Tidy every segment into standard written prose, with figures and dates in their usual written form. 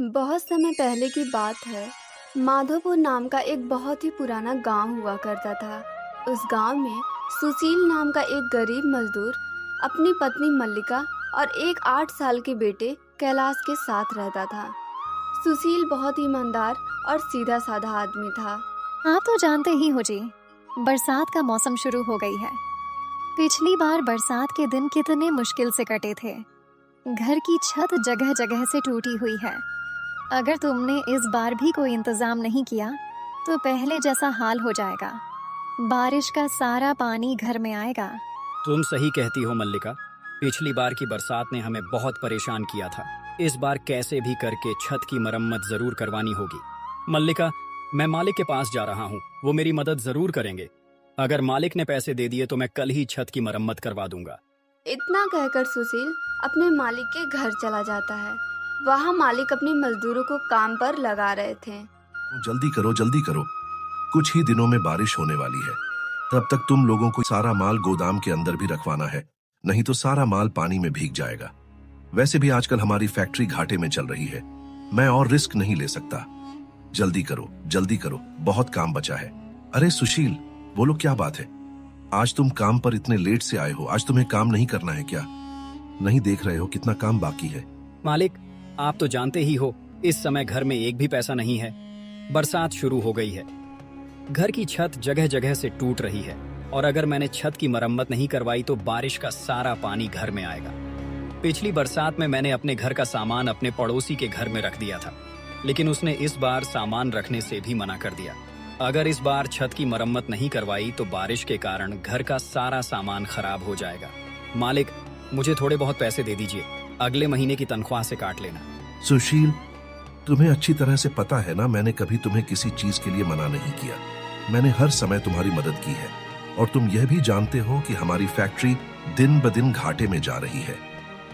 बहुत समय पहले की बात है। माधोपुर नाम का एक बहुत ही पुराना गांव हुआ करता था। उस गांव में सुशील नाम का एक गरीब मजदूर अपनी पत्नी मल्लिका और एक 8 साल के बेटे कैलाश के साथ रहता था। सुशील बहुत ईमानदार और सीधा साधा आदमी था। आप तो जानते ही हो जी, बरसात का मौसम शुरू हो गई है। पिछली बार बरसात के दिन कितने मुश्किल से कटे थे। घर की छत जगह जगह से टूटी हुई है। अगर तुमने इस बार भी कोई इंतजाम नहीं किया तो पहले जैसा हाल हो जाएगा। बारिश का सारा पानी घर में आएगा। तुम सही कहती हो मल्लिका। पिछली बार की बरसात ने हमें बहुत परेशान किया था। इस बार कैसे भी करके छत की मरम्मत जरूर करवानी होगी। मल्लिका, मैं मालिक के पास जा रहा हूँ, वो मेरी मदद जरूर करेंगे। अगर मालिक ने पैसे दे दिए तो मैं कल ही छत की मरम्मत करवा दूंगा। इतना कहकर सुशील अपने मालिक के घर चला जाता है। वहाँ मालिक अपने मजदूरों को काम पर लगा रहे थे। जल्दी करो, जल्दी करो। कुछ ही दिनों में बारिश होने वाली है। तब तक तुम लोगों को सारा माल गोदाम के अंदर भी रखवाना है, नहीं तो सारा माल पानी में भीग जाएगा। वैसे भी आजकल हमारी फैक्ट्री घाटे में चल रही है। मैं और रिस्क नहीं ले सकता। जल्दी करो, जल्दी करो, बहुत काम बचा है। अरे सुशील, बोलो क्या बात है? आज तुम काम पर इतने लेट से आए हो। आज तुम्हें काम नहीं करना है क्या? नहीं देख रहे हो कितना काम बाकी है? मालिक, आप तो जानते ही हो, इस समय घर में एक भी पैसा नहीं है। बरसात शुरू हो गई है। घर की छत जगह जगह से टूट रही है और अगर मैंने छत की मरम्मत नहीं करवाई तो बारिश का सारा पानी घर में आएगा। पिछली बरसात में मैंने अपने घर का सामान अपने पड़ोसी के घर में रख दिया था, लेकिन उसने इस बार सामान रखने से भी मना कर दिया। अगर इस बार छत की मरम्मत नहीं करवाई तो बारिश के कारण घर का सारा सामान खराब हो जाएगा। मालिक, मुझे थोड़े बहुत पैसे दे दीजिए, अगले महीने की तनख्वाह से काट लेना। सुशील, तुम्हें अच्छी तरह से पता है ना, मैंने कभी तुम्हें किसी चीज के लिए मना नहीं किया। मैंने हर समय तुम्हारी मदद की है और तुम यह भी जानते हो कि हमारी फैक्ट्री दिन ब दिन घाटे में जा रही है।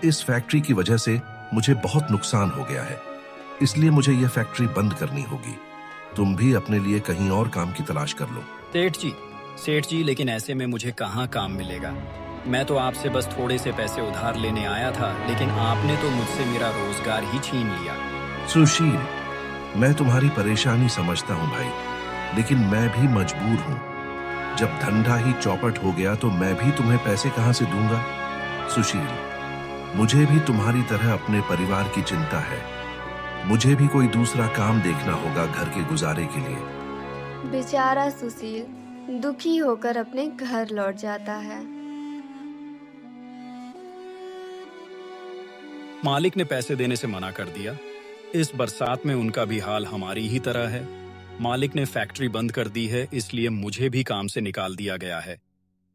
इस फैक्ट्री की वजह से मुझे बहुत नुकसान हो गया है, इसलिए मुझे यह फैक्ट्री बंद करनी होगी। तुम भी अपने लिए कहीं और काम की तलाश कर लो। सेठ जी, लेकिन ऐसे में मुझे कहाँ काम मिलेगा? मैं तो आपसे बस थोड़े से पैसे उधार लेने आया था, लेकिन आपने तो मुझसे मेरा रोजगार ही छीन लिया। सुशील, मैं तुम्हारी परेशानी समझता हूँ भाई, लेकिन मैं भी मजबूर हूँ। जब धंधा ही चौपट हो गया तो मैं भी तुम्हें पैसे कहाँ से दूंगा? सुशील, मुझे भी तुम्हारी तरह अपने परिवार की चिंता है। मुझे भी कोई दूसरा काम देखना होगा घर के गुजारे के लिए। बेचारा सुशील दुखी होकर अपने घर लौट जाता है। मालिक ने पैसे देने से मना कर दिया। इस बरसात में उनका भी हाल हमारी ही तरह है। मालिक ने फैक्ट्री बंद कर दी है, इसलिए मुझे भी काम से निकाल दिया गया है।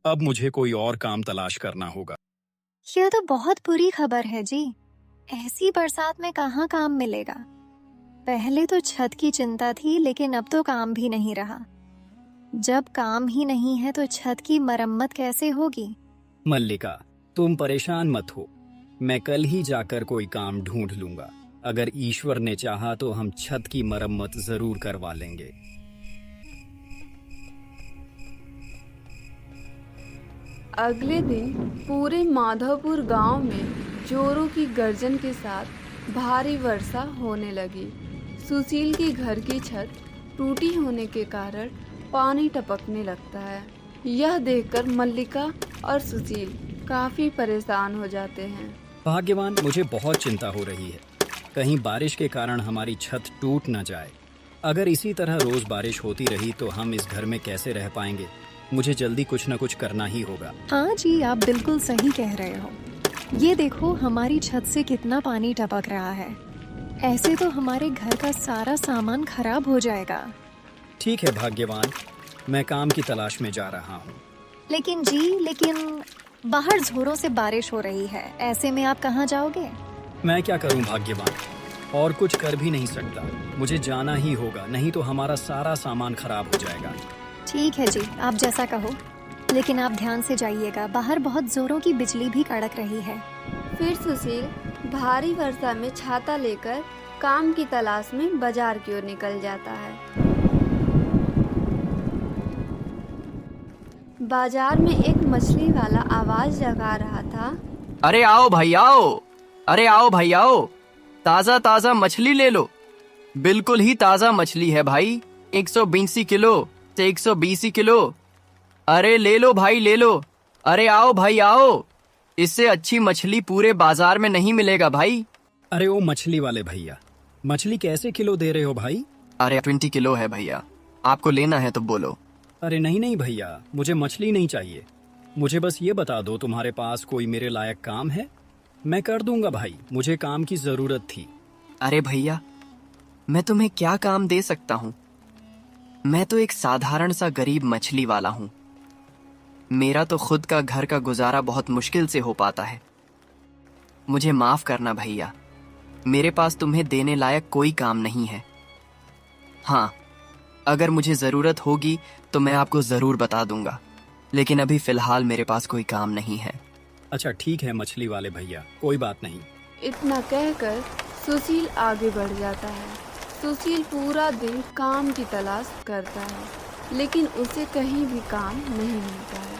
अब मुझे कोई और काम तलाश करना होगा। यह तो बहुत बुरी खबर है जी। ऐसी बरसात में कहाँ काम मिलेगा? पहले तो छत की चिंता थी, लेकिन अब तो काम भी नहीं रहा। जब काम ही नहीं है तो छत की मरम्मत कैसे होगी? मल्लिका, तुम परेशान मत हो, मैं कल ही जाकर कोई काम ढूंढ लूंगा। अगर ईश्वर ने चाहा तो हम छत की मरम्मत जरूर करवा लेंगे। अगले दिन पूरे माधोपुर गांव में जोरों की गर्जन के साथ भारी वर्षा होने लगी। सुशील के घर की छत टूटी होने के कारण पानी टपकने लगता है। यह देखकर मल्लिका और सुशील काफी परेशान हो जाते हैं। भाग्यवान, मुझे बहुत चिंता हो रही है, कहीं बारिश के कारण हमारी छत टूट न जाए। अगर इसी तरह रोज बारिश होती रही तो हम इस घर में कैसे रह पाएंगे? मुझे जल्दी कुछ न कुछ करना ही होगा। हाँ जी, आप बिल्कुल सही कह रहे हो। ये देखो, हमारी छत से कितना पानी टपक रहा है। ऐसे तो हमारे घर का सारा सामान खराब हो जाएगा। ठीक है भाग्यवान, मैं काम की तलाश में जा रहा हूँ। लेकिन बाहर जोरों से बारिश हो रही है, ऐसे में आप कहाँ जाओगे? मैं क्या करूँ भाग्यवान, और कुछ कर भी नहीं सकता। मुझे जाना ही होगा, नहीं तो हमारा सारा सामान खराब हो जाएगा। ठीक है जी, आप जैसा कहो, लेकिन आप ध्यान से जाइएगा। बाहर बहुत जोरों की बिजली भी कड़क रही है। फिर सुशील भारी वर्षा में छाता लेकर काम की तलाश में बाजार की ओर निकल जाता है। बाजार में एक मछली वाला आवाज लगा रहा था, अरे आओ भाई आओ, अरे आओ भाई आओ, ताज़ा ताज़ा मछली ले लो। बिल्कुल ही ताज़ा मछली है भाई, 120 किलो से 120 किलो। अरे ले लो भाई ले लो। अरे आओ भाई आओ, इससे अच्छी मछली पूरे बाजार में नहीं मिलेगा भाई। अरे ओ मछली वाले भैया, मछली कैसे किलो दे रहे हो भाई? अरे 20 किलो है भैया, आपको लेना है तो बोलो। अरे नहीं नहीं भैया, मुझे मछली नहीं चाहिए। मुझे बस ये बता दो तुम्हारे पास कोई मेरे लायक काम है? मैं कर दूंगा भाई, मुझे काम की जरूरत थी। अरे भैया, मैं तुम्हें क्या काम दे सकता हूँ? मैं तो एक साधारण सा गरीब मछली वाला हूँ। मेरा तो खुद का घर का गुजारा बहुत मुश्किल से हो पाता है। मुझे माफ करना भैया, मेरे पास तुम्हें देने लायक कोई काम नहीं है। हाँ, अगर मुझे जरूरत होगी तो मैं आपको जरूर बता दूंगा, लेकिन अभी फिलहाल मेरे पास कोई काम नहीं है। अच्छा ठीक है मछली वाले भैया, कोई बात नहीं। इतना कहकर सुशील आगे बढ़ जाता है। सुशील पूरा दिन काम की तलाश करता है, लेकिन उसे कहीं भी काम नहीं मिलता है।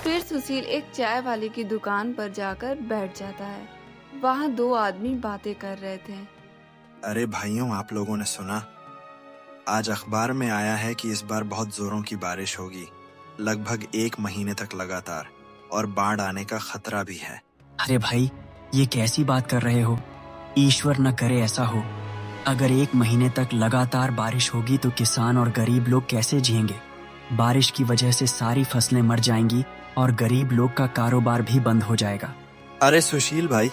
फिर सुशील एक चाय वाले की दुकान पर जाकर बैठ जाता है। वहाँ दो आदमी बातें कर रहे थे। अरे भाइयों, आप लोगों ने सुना? आज अखबार में आया है कि इस बार बहुत जोरों की बारिश होगी, लगभग 1 महीने तक लगातार, और बाढ़ आने का खतरा भी है। अरे भाई, ये कैसी बात कर रहे हो? ईश्वर न करे ऐसा हो। अगर 1 महीने तक लगातार बारिश होगी तो किसान और गरीब लोग कैसे जिएंगे? बारिश की वजह से सारी फसलें मर जाएंगी और गरीब लोग का कारोबार भी बंद हो जाएगा। अरे सुशील भाई,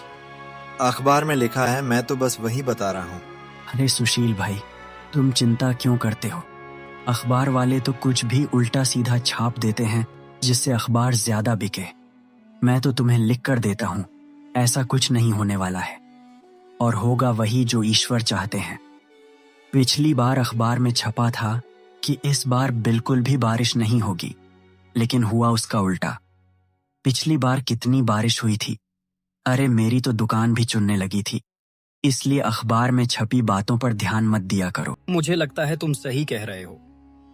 अखबार में लिखा है, मैं तो बस वही बता रहा हूँ। अरे सुशील भाई, तुम चिंता क्यों करते हो? अखबार वाले तो कुछ भी उल्टा सीधा छाप देते हैं जिससे अखबार ज्यादा बिके। मैं तो तुम्हें लिख कर देता हूँ, ऐसा कुछ नहीं होने वाला है, और होगा वही जो ईश्वर चाहते हैं। पिछली बार अखबार में छपा था कि इस बार बिल्कुल भी बारिश नहीं होगी, लेकिन हुआ उसका उल्टा। पिछली बार कितनी बारिश हुई थी। अरे मेरी तो दुकान भी चुनने लगी थी। इसलिए अखबार में छपी बातों पर ध्यान मत दिया करो। मुझे लगता है तुम सही कह रहे हो।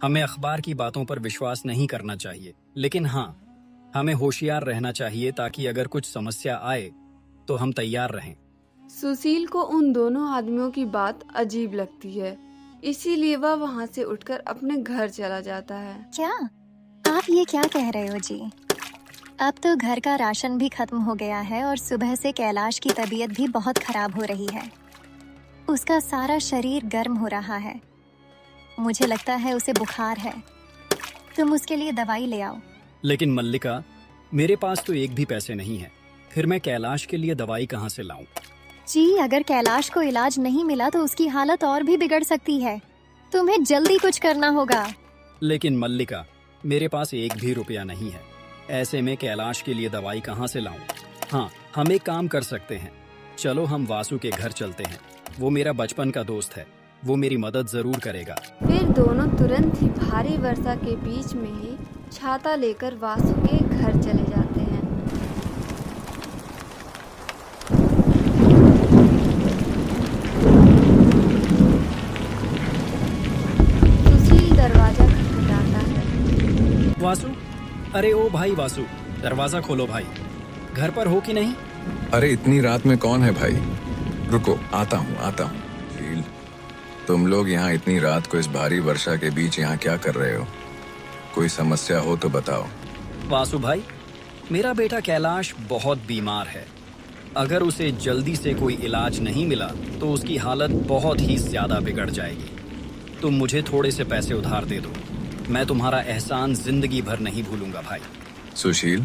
हमें अखबार की बातों पर विश्वास नहीं करना चाहिए, लेकिन हाँ, हमें होशियार रहना चाहिए ताकि अगर कुछ समस्या आए तो हम तैयार रहें। सुशील को उन दोनों आदमियों की बात अजीब लगती है, इसीलिए वह वहाँ से उठकर अपने घर चला जाता है। क्या आप ये क्या कह रहे हो जी? अब तो घर का राशन भी खत्म हो गया है और सुबह से कैलाश की तबीयत भी बहुत खराब हो रही है। उसका सारा शरीर गर्म हो रहा है। मुझे लगता है उसे बुखार है। तुम उसके लिए दवाई ले आओ। लेकिन मल्लिका, मेरे पास तो एक भी पैसे नहीं है, फिर मैं कैलाश के लिए दवाई कहाँ से लाऊं? जी, अगर कैलाश को इलाज नहीं मिला तो उसकी हालत और भी बिगड़ सकती है। तुम्हें जल्दी कुछ करना होगा। लेकिन मल्लिका, मेरे पास एक भी रुपया नहीं है। ऐसे में कैलाश के लिए दवाई कहाँ से लाऊं? हाँ, हम एक काम कर सकते हैं। चलो हम वासु के घर चलते हैं। वो मेरा बचपन का दोस्त है, वो मेरी मदद जरूर करेगा। फिर दोनों तुरंत ही भारी वर्षा के बीच में ही छाता लेकर वासु के घर चले जाते हैं। सुशील दरवाजा खटखटाता है। वासु, अरे ओ भाई वासु, दरवाजा खोलो भाई। घर पर हो कि नहीं? अरे इतनी रात में कौन है भाई? रुको, आता हूँ। झील, तुम लोग यहाँ इतनी रात को इस भारी वर्षा के बीच यहाँ क्या कर रहे हो? कोई समस्या हो तो बताओ। वासु भाई, मेरा बेटा कैलाश बहुत बीमार है। अगर उसे जल्दी से कोई इलाज नहीं मिला तो उसकी हालत बहुत ही ज्यादा बिगड़ जाएगी। तुम मुझे थोड़े से पैसे उधार दे दो, मैं तुम्हारा एहसान जिंदगी भर नहीं भूलूंगा भाई। सुशील,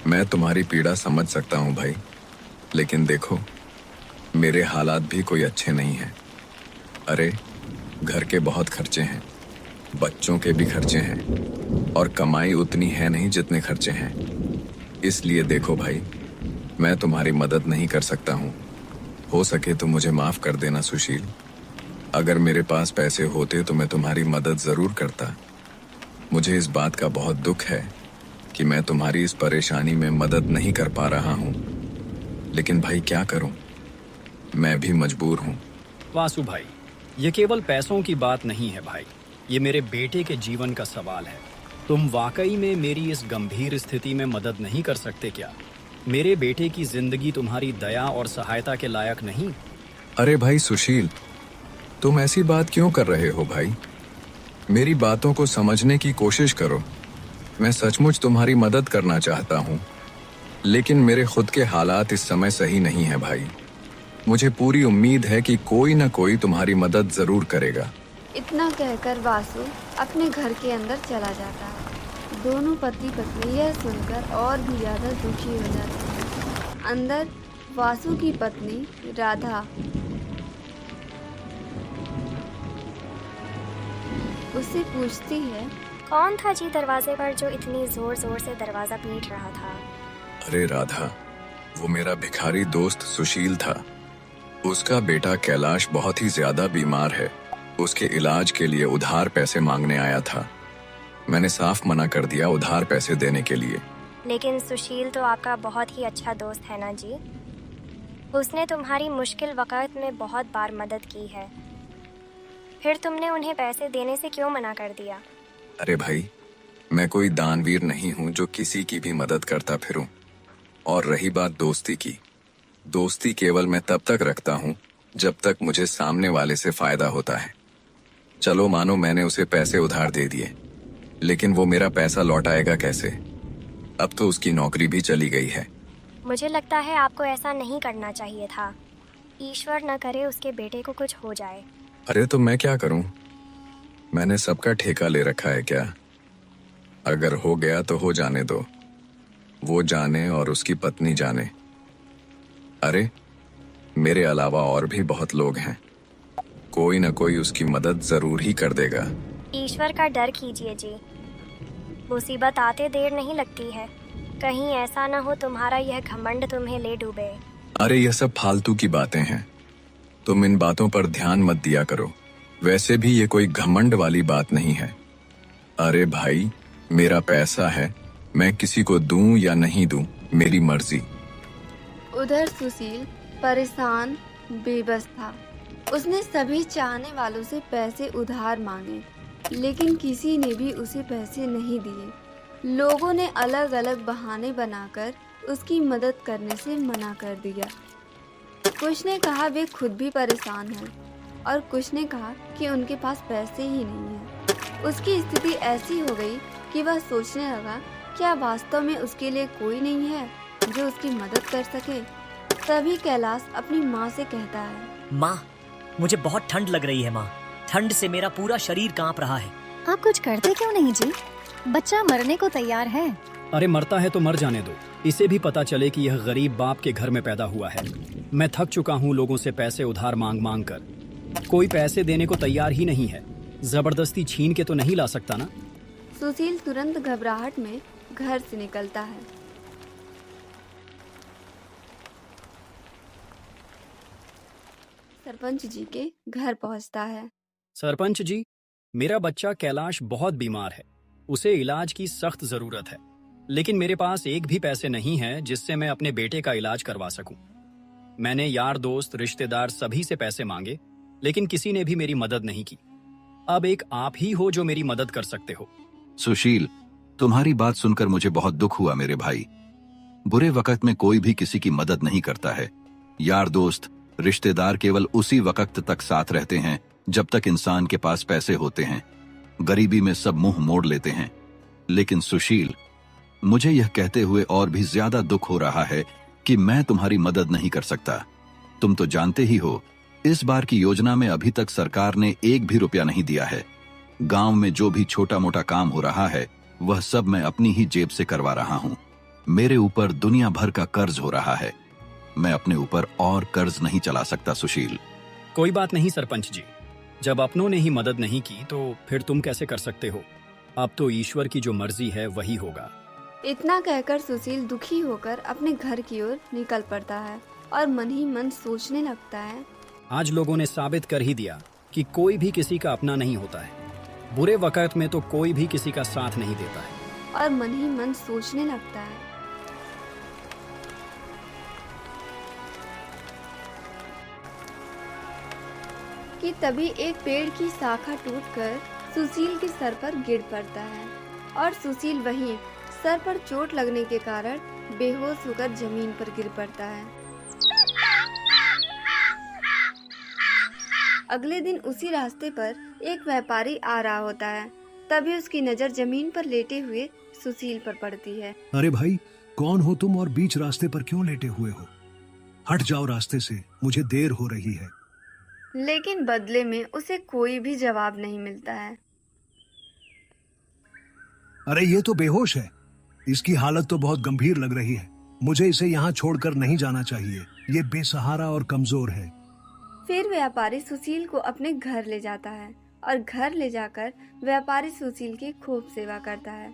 मैं तुम्हारी पीड़ा समझ सकता हूँ भाई, लेकिन देखो, मेरे हालात भी कोई अच्छे नहीं हैं। अरे घर के बहुत खर्चे हैं, बच्चों के भी खर्चे हैं, और कमाई उतनी है नहीं जितने खर्चे हैं। इसलिए देखो भाई, मैं तुम्हारी मदद नहीं कर सकता हूँ। हो सके तो मुझे माफ कर देना सुशील। अगर मेरे पास पैसे होते तो मैं तुम्हारी मदद जरूर करता। मुझे इस बात का बहुत दुख है कि मैं तुम्हारी इस परेशानी में मदद नहीं कर पा रहा हूँ, लेकिन भाई क्या करूँ, मैं भी मजबूर हूँ। वासु भाई, ये केवल पैसों की बात नहीं है भाई, ये मेरे बेटे के जीवन का सवाल है। तुम वाकई में मेरी इस गंभीर स्थिति में मदद नहीं कर सकते क्या? मेरे बेटे की जिंदगी तुम्हारी दया और सहायता के लायक नहीं। अरे भाई सुशील, तुम ऐसी बात क्यों कर रहे हो भाई? मेरी बातों को समझने की कोशिश करो। मैं सचमुच तुम्हारी मदद करना चाहता हूँ, लेकिन मेरे खुद के हालात इस समय सही नहीं है भाई। मुझे पूरी उम्मीद है कि कोई न कोई तुम्हारी मदद जरूर करेगा। इतना कहकर वासु अपने घर के अंदर चला जाता है। दोनों पति पत्नी यह सुनकर और भी ज्यादा दुखी हो जाते हैं। अंदर वासु की पत्नी राधा उससे पूछती है, कौन था जी दरवाजे पर जो इतनी जोर जोर से दरवाजा पीट रहा था? अरे राधा, वो मेरा भिखारी दोस्त सुशील था। उसका बेटा कैलाश बहुत ही ज्यादा बीमार है। उसके इलाज के लिए उधार पैसे मांगने आया था। मैंने साफ मना कर दिया उधार पैसे देने के लिए। लेकिन सुशील तो आपका बहुत ही अच्छा दोस्त है ना जी। उसने तुम्हारी मुश्किल वक़्त में बहुत बार मदद की है, फिर तुमने उन्हें पैसे देने से क्यों मना कर दिया? अरे भाई, मैं कोई दानवीर नहीं हूँ जो किसी की भी मदद करता फिरूं। और रही बात दोस्ती की, दोस्ती केवल मैं तब तक रखता हूँ जब तक मुझे सामने वाले से फायदा होता है। चलो मानो मैंने उसे पैसे उधार दे दिए, लेकिन वो मेरा पैसा लौटाएगा कैसे? अब तो उसकी नौकरी भी चली गई है। मुझे लगता है आपको ऐसा नहीं करना चाहिए था। ईश्वर न करे उसके बेटे को कुछ हो जाए। अरे तो मैं क्या करूं? मैंने सबका ठेका ले रखा है क्या? अगर हो गया तो हो जाने दो, वो जाने और उसकी पत्नी जाने। अरे मेरे अलावा और भी बहुत लोग हैं, कोई न कोई उसकी मदद जरूर ही कर देगा। ईश्वर का डर कीजिए जी, मुसीबत आते देर नहीं लगती है। कहीं ऐसा न हो तुम्हारा यह घमंड तुम्हें ले डूबे। अरे यह सब फालतू की बातें हैं, तुम इन बातों पर ध्यान मत दिया करो। वैसे भी ये कोई घमंड वाली बात नहीं है। अरे भाई, मेरा पैसा है, मैं किसी को दूं या नहीं दूं मेरी मर्जी। उधर सुशील परेशान बेबस था। उसने सभी चाहने वालों से पैसे उधार मांगे, लेकिन किसी ने भी उसे पैसे नहीं दिए। लोगों ने अलग अलग बहाने बनाकर उसकी मदद करने से मना कर दिया। कुछ ने कहा वे खुद भी परेशान हैं और कुछ ने कहा कि उनके पास पैसे ही नहीं हैं। उसकी स्थिति ऐसी हो गई कि वह सोचने लगा, क्या वास्तव में उसके लिए कोई नहीं है जो उसकी मदद कर सके? तभी कैलाश अपनी माँ से कहता है, माँ, मुझे बहुत ठंड लग रही है माँ। ठंड से मेरा पूरा शरीर कांप रहा है। आप कुछ करते क्यों नहीं जी? बच्चा मरने को तैयार है। अरे मरता है तो मर जाने दो, इसे भी पता चले कि यह गरीब बाप के घर में पैदा हुआ है। मैं थक चुका हूँ लोगों से पैसे उधार मांग मांग कर। कोई पैसे देने को तैयार ही नहीं है। जबरदस्ती छीन के तो नहीं ला सकता ना। सुशील तुरंत घबराहट में घर से निकलता है। सरपंच जी के घर पहुंचता है। सरपंच जी, मेरा बच्चा कैलाश बहुत बीमार है। उसे इलाज की सख्त जरूरत है, लेकिन मेरे पास एक भी पैसे नहीं है जिससे मैं अपने बेटे का इलाज करवा सकूं। मैंने यार दोस्त रिश्तेदार सभी से पैसे मांगे, लेकिन किसी ने भी मेरी मदद नहीं की। अब एक आप ही हो जो मेरी मदद कर सकते हो। सुशील, तुम्हारी बात सुनकर मुझे बहुत दुख हुआ मेरे भाई। बुरे वक्त में कोई भी किसी की मदद नहीं करता है। यार दोस्त रिश्तेदार केवल उसी वक्त तक साथ रहते हैं जब तक इंसान के पास पैसे होते हैं। गरीबी में सब मुंह मोड़ लेते हैं। लेकिन सुशील, मुझे यह कहते हुए और भी ज्यादा दुख हो रहा है कि मैं तुम्हारी मदद नहीं कर सकता। तुम तो जानते ही हो, इस बार की योजना में अभी तक सरकार ने एक भी रुपया नहीं दिया है। गांव में जो भी छोटा मोटा काम हो रहा है वह सब मैं अपनी ही जेब से करवा रहा हूं। मेरे ऊपर दुनिया भर का कर्ज हो रहा है। मैं अपने ऊपर और कर्ज नहीं चला सकता सुशील। कोई बात नहीं सरपंच जी, जब अपनों ने ही मदद नहीं की तो फिर तुम कैसे कर सकते हो? अब तो ईश्वर की जो मर्जी है वही होगा। इतना कहकर सुशील दुखी होकर अपने घर की ओर निकल पड़ता है और मन ही मन सोचने लगता है, आज लोगों ने साबित कर ही दिया कि कोई भी किसी का अपना नहीं होता है। बुरे वक्त में तो कोई भी किसी का साथ नहीं देता है। और मन ही मन सोचने लगता है, कि तभी एक पेड़ की शाखा टूटकर सुशील के सर पर गिर पड़ता है और सुशील वहीं सर पर चोट लगने के कारण बेहोश होकर जमीन पर गिर पड़ता है। अगले दिन उसी रास्ते पर एक व्यापारी आ रहा होता है। तभी उसकी नज़र जमीन पर लेटे हुए सुशील पर पड़ती है। अरे भाई, कौन हो तुम और बीच रास्ते पर क्यों लेटे हुए हो? हट जाओ रास्ते से, मुझे देर हो रही है। लेकिन बदले में उसे कोई भी जवाब नहीं मिलता है। अरे ये तो बेहोश है, इसकी हालत तो बहुत गंभीर लग रही है। मुझे इसे यहाँ छोड़कर नहीं जाना चाहिए, ये बेसहारा और कमजोर है। फिर व्यापारी सुशील को अपने घर ले जाता है और घर ले जाकर व्यापारी सुशील की खूब सेवा करता है।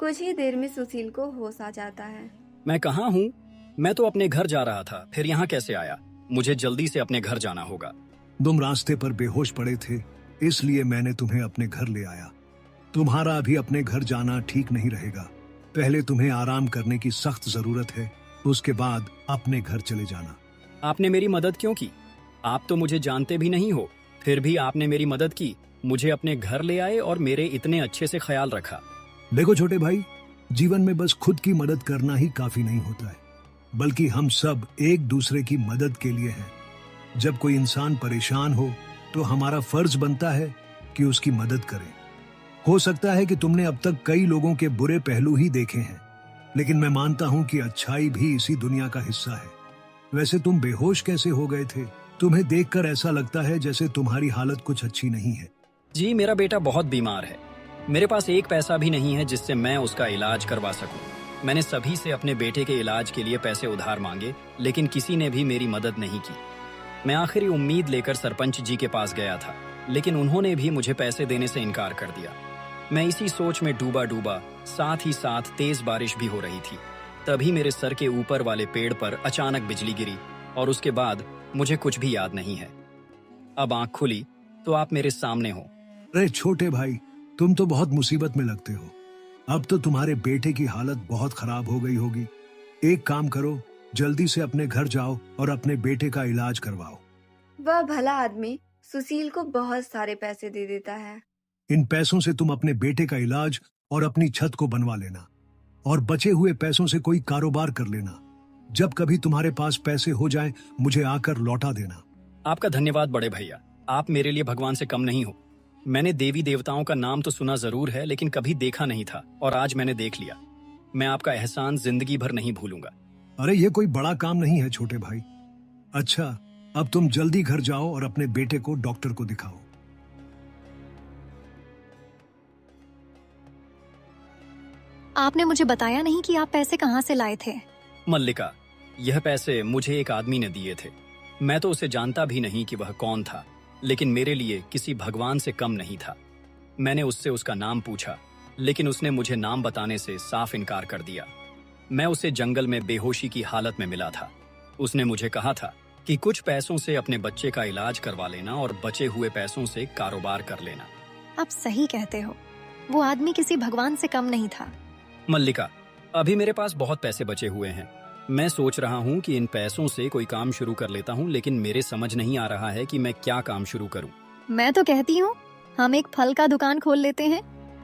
कुछ ही देर में सुशील को होश आ जाता है। मैं कहाँ हूँ? मैं तो अपने घर जा रहा था, फिर यहाँ कैसे आया? मुझे जल्दी से अपने घर जाना होगा। तुम रास्ते पर बेहोश पड़े थे, इसलिए मैंने तुम्हें अपने घर ले आया। तुम्हारा अभी अपने घर जाना ठीक नहीं रहेगा। पहले तुम्हें आराम करने की सख्त जरूरत है, उसके बाद अपने घर चले जाना। आपने मेरी मदद क्यों की? आप तो मुझे जानते भी नहीं हो, फिर भी आपने मेरी मदद की, मुझे अपने घर ले आए और मेरे इतने अच्छे से ख्याल रखा। देखो छोटे भाई, जीवन में बस खुद की मदद करना ही काफी नहीं होता है, बल्कि हम सब एक दूसरे की मदद के लिए हैं। जब कोई इंसान परेशान हो तो हमारा फर्ज बनता है कि उसकी मदद करें। हो सकता है कि तुमने अब तक कई लोगों के बुरे पहलू ही देखे हैं, लेकिन मैं मानता हूं कि अच्छाई भी इसी दुनिया का हिस्सा है। वैसे तुम बेहोश कैसे हो गए थे? तुम्हें देखकर ऐसा लगता है जैसे तुम्हारी हालत कुछ अच्छी नहीं है। जी, मेरा बेटा बहुत बीमार है। मेरे पास एक पैसा भी नहीं है जिससे मैं उसका इलाज करवा सकूं। मैंने सभी से अपने बेटे के इलाज के लिए पैसे उधार मांगे, लेकिन किसी ने भी मेरी मदद नहीं की। मैं आखिरी उम्मीद लेकर सरपंच जी के पास गया था, लेकिन उन्होंने भी मुझे पैसे देने से इनकार कर दिया। मैं इसी सोच में डूबा डूबा, साथ ही साथ तेज बारिश भी हो रही थी। तभी मेरे सर के ऊपर वाले पेड़ पर अचानक बिजली गिरी और उसके बाद मुझे कुछ भी याद नहीं है। अब आंख खुली तो आप मेरे सामने हो। अरे छोटे भाई, तुम तो बहुत मुसीबत में लगते हो। अब तो तुम्हारे बेटे की हालत बहुत खराब हो गई होगी। एक काम करो, जल्दी से अपने घर जाओ और अपने बेटे का इलाज करवाओ। वह भला आदमी सुशील को बहुत सारे पैसे दे देता है। इन पैसों से तुम अपने बेटे का इलाज और अपनी छत को बनवा लेना, और बचे हुए पैसों से कोई कारोबार कर लेना। जब कभी तुम्हारे पास पैसे हो जाएं, मुझे आकर लौटा देना। आपका धन्यवाद बड़े भैया, आप मेरे लिए भगवान से कम नहीं हो। मैंने देवी देवताओं का नाम तो सुना जरूर है, लेकिन कभी देखा नहीं था, और आज मैंने देख लिया। मैं आपका एहसान जिंदगी भर नहीं भूलूंगा। अरे ये कोई बड़ा काम नहीं है छोटे भाई। अच्छा, अब तुम जल्दी घर जाओ और अपने बेटे को डॉक्टर को दिखाओ। आपने मुझे बताया नहीं कि आप पैसे कहाँ से लाए थे। मल्लिका, यह पैसे मुझे एक आदमी ने दिए थे। मैं तो उसे जानता भी नहीं कि वह कौन था, लेकिन मेरे लिए किसी भगवान से कम नहीं था। मैंने उससे उसका नाम पूछा, लेकिन उसने मुझे नाम बताने से साफ इनकार कर दिया। मैं उसे जंगल में बेहोशी की हालत में मिला था। उसने मुझे कहा था कि कुछ पैसों से अपने बच्चे का इलाज करवा लेना और बचे हुए पैसों से कारोबार कर लेना। आप सही कहते हो, वो आदमी किसी भगवान से कम नहीं था। मल्लिका, अभी मेरे पास बहुत पैसे बचे हुए हैं। मैं सोच रहा हूँ कि इन पैसों से कोई काम शुरू कर लेता हूँ, लेकिन मेरे समझ नहीं आ रहा है कि मैं क्या काम शुरू करूँ। मैं तो कहती हूँ हम एक फल का दुकान खोल लेते हैं।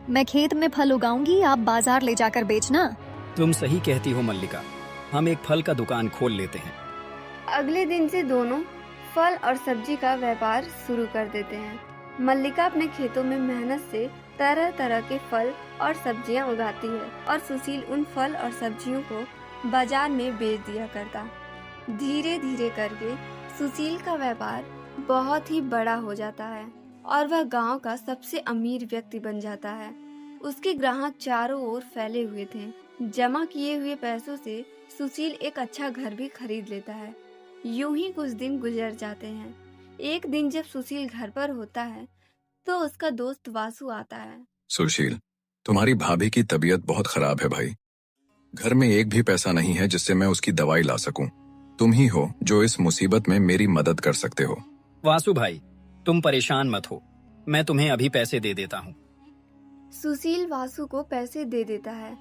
मैं खेत में फल उगाऊंगी, आप बाजार ले जाकर बेचना। तुम सही कहती हो मल्लिका, हम एक फल का दुकान खोल लेते हैं। अगले दिन से दोनों फल और सब्जी का व्यापार शुरू कर देते हैं। मल्लिका अपने खेतों में मेहनत से तरह तरह के फल और सब्जियां उगाती है और सुशील उन फल और सब्जियों को बाजार में बेच दिया करता। धीरे धीरे करके सुशील का व्यापार बहुत ही बड़ा हो जाता है और वह गांव का सबसे अमीर व्यक्ति बन जाता है। उसके ग्राहक चारों ओर फैले हुए थे। जमा किए हुए पैसों से सुशील एक अच्छा घर भी खरीद लेता है। यूं ही कुछ दिन गुजर जाते हैं। एक दिन जब सुशील घर पर होता है तो उसका दोस्त वासु आता है। सुशील, तुम्हारी भाभी की तबीयत बहुत खराब है भाई। घर में एक भी पैसा नहीं है जिससे मैं उसकी दवाई ला सकूं। तुम ही हो जो इस मुसीबत में मेरी मदद कर सकते हो। वासु भाई, तुम परेशान मत हो, मैं तुम्हें अभी पैसे दे देता हूँ। सुशील वासु को पैसे दे देता है।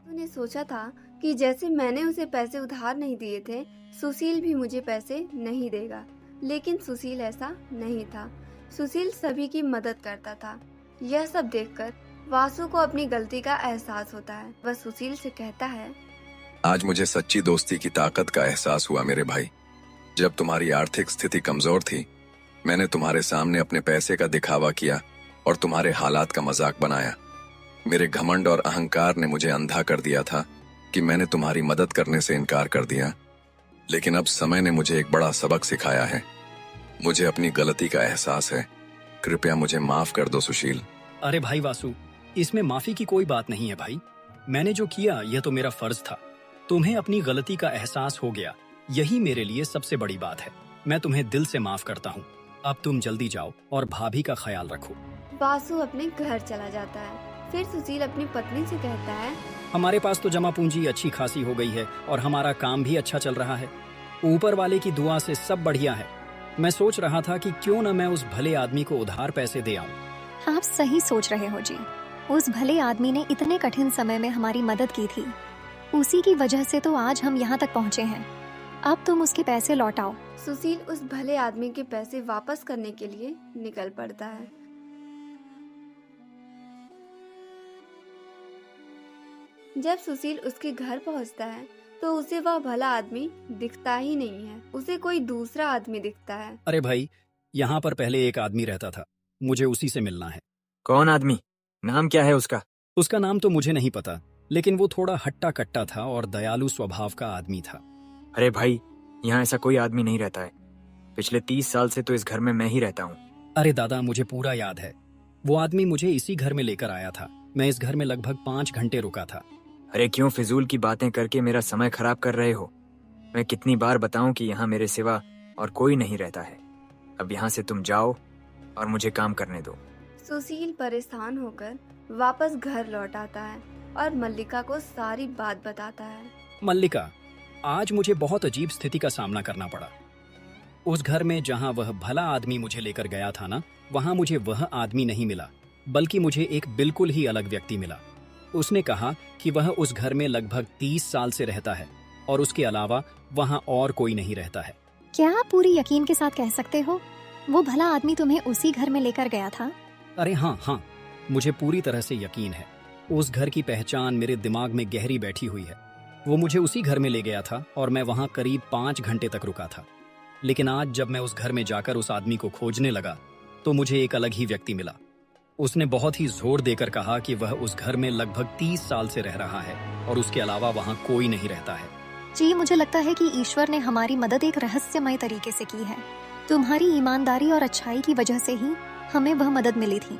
उसने सोचा था कि जैसे मैंने उसे पैसे उधार नहीं दिए थे, सुशील भी मुझे पैसे नहीं देगा, लेकिन सुशील ऐसा नहीं था। सुशील सभी की मदद करता था। यह सब देखकर वासु को अपनी गलती का एहसास होता है। वह सुशील से कहता है, आज मुझे सच्ची दोस्ती की ताकत का एहसास हुआ मेरे भाई। जब तुम्हारी आर्थिक स्थिति कमजोर थी, मैंने तुम्हारे सामने अपने पैसे का दिखावा किया और तुम्हारे हालात का मजाक बनाया। मेरे घमंड और अहंकार ने मुझे अंधा कर दिया था कि मैंने तुम्हारी मदद करने से इनकार कर दिया। लेकिन अब समय ने मुझे एक बड़ा सबक सिखाया है। मुझे अपनी गलती का एहसास है। कृपया मुझे माफ कर दो सुशील। अरे भाई वासु, इसमें माफी की कोई बात नहीं है भाई। मैंने जो किया यह तो मेरा फर्ज था। तुम्हें अपनी गलती का एहसास हो गया, यही मेरे लिए सबसे बड़ी बात है। मैं तुम्हें दिल से माफ करता हूँ। अब तुम जल्दी जाओ और भाभी का ख्याल रखो। वासु अपने घर चला जाता है। फिर सुशील अपनी पत्नी से कहता है, हमारे पास तो जमा पूंजी अच्छी खासी हो गई है और हमारा काम भी अच्छा चल रहा है। ऊपर वाले की दुआ से सब बढ़िया है। मैं सोच रहा था कि क्यों न मैं उस भले आदमी को उधार पैसे दे आऊं। आप सही सोच रहे हो जी। उस भले आदमी ने इतने कठिन समय में हमारी मदद की थी। उसी की वजह से तो आज हम यहाँ तक पहुँचे हैं। अब तुम उसके पैसे लौटाओ। सुशील उस भले आदमी के पैसे वापस करने के लिए निकल पड़ता है। जब सुशील उसके घर पहुंचता है तो उसे वह भला आदमी दिखता ही नहीं है। उसे कोई दूसरा आदमी दिखता है। अरे भाई, यहाँ पर पहले एक आदमी रहता था, मुझे उसी से मिलना है। कौन आदमी? नाम क्या है उसका? उसका नाम तो मुझे नहीं पता, लेकिन वो थोड़ा हट्टा कट्टा था और दयालु स्वभाव का आदमी था। अरे भाई, यहाँ ऐसा कोई आदमी नहीं रहता है। पिछले 30 साल से तो इस घर में मैं ही रहता हूँ। अरे दादा, मुझे पूरा याद है। वो आदमी मुझे इसी घर में लेकर आया था। मैं इस घर में लगभग 5 घंटे रुका था। अरे क्यों फिजूल की बातें करके मेरा समय खराब कर रहे हो? मैं कितनी बार बताऊं कि यहाँ मेरे सिवा और कोई नहीं रहता है। अब यहाँ से तुम जाओ और मुझे काम करने दो। सुशील परेशान होकर वापस घर लौट आता है और मल्लिका को सारी बात बताता है। मल्लिका, आज मुझे बहुत अजीब स्थिति का सामना करना पड़ा। उस घर में जहाँ वह भला आदमी मुझे लेकर गया था ना, वहाँ मुझे वह आदमी नहीं मिला, बल्कि मुझे एक बिल्कुल ही अलग व्यक्ति मिला। उसने कहा कि वह उस घर में लगभग 30 साल से रहता है और उसके अलावा वहाँ और कोई नहीं रहता है। क्या आप पूरी यकीन के साथ कह सकते हो वो भला आदमी तुम्हें उसी घर में लेकर गया था? अरे हाँ, मुझे पूरी तरह से यकीन है। उस घर की पहचान मेरे दिमाग में गहरी बैठी हुई है। वो मुझे उसी घर में ले गया था और मैं वहाँ करीब 5 घंटे तक रुका था। लेकिन आज जब मैं उस घर में जाकर उस आदमी को खोजने लगा तो मुझे एक अलग ही व्यक्ति मिला। उसने बहुत ही जोर देकर कहा कि वह उस घर में लगभग 30 साल से रह रहा है और उसके अलावा वहाँ कोई नहीं रहता है। जी, मुझे लगता है कि ईश्वर ने हमारी मदद एक रहस्यमय तरीके से की है। तुम्हारी ईमानदारी और अच्छाई की वजह से ही हमें वह मदद मिली थी।